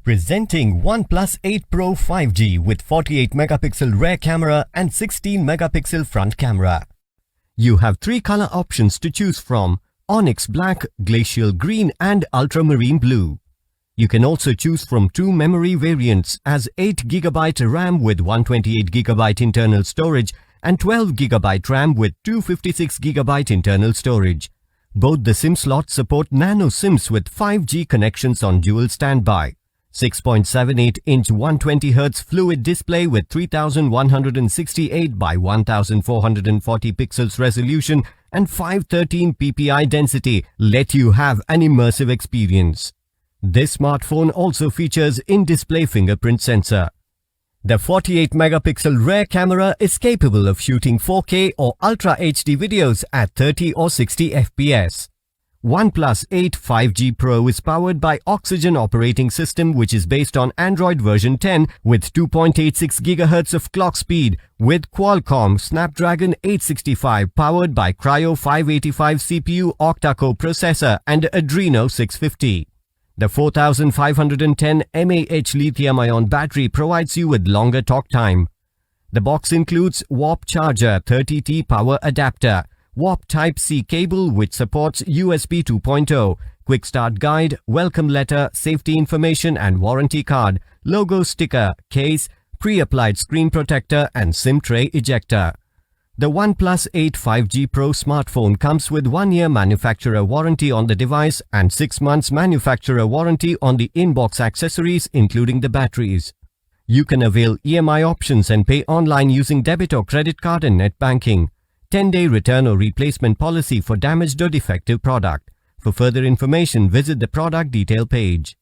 Presenting OnePlus 8 Pro 5G with 48 megapixel rear camera and 16 megapixel front camera. You have three color options to choose from: onyx black, glacial green and ultramarine blue. You can also choose from two memory variants as 8GB RAM with 128GB internal storage and 12GB RAM with 256GB internal storage. Both the SIM slots support nano SIMs with 5G connections on dual standby. 6.78-inch 120Hz fluid display with 3168 by 1440 pixels resolution and 513 ppi density let you have an immersive experience. This smartphone also features in-display fingerprint sensor. The 48 megapixel rear camera is capable of shooting 4K or Ultra HD videos at 30 or 60 FPS. OnePlus 8 5G Pro is powered by Oxygen operating system, which is based on Android version 10 with 2.86 GHz of clock speed with Qualcomm Snapdragon 865 powered by Kryo 585 CPU octa-core processor and Adreno 650. The 4510 mAh lithium-ion battery provides you with longer talk time. The box includes Warp charger, 30T power adapter, Warp Type-C cable which supports USB 2.0, quick start guide, welcome letter, safety information and warranty card, logo sticker, case, pre-applied screen protector and SIM tray ejector. The OnePlus 8 5G Pro smartphone comes with 1-year manufacturer warranty on the device and 6 months manufacturer warranty on the in-box accessories including the batteries. You can avail EMI options and pay online using debit or credit card and net banking. 10-day return or replacement policy for damaged or defective product. For further information, visit the product detail page.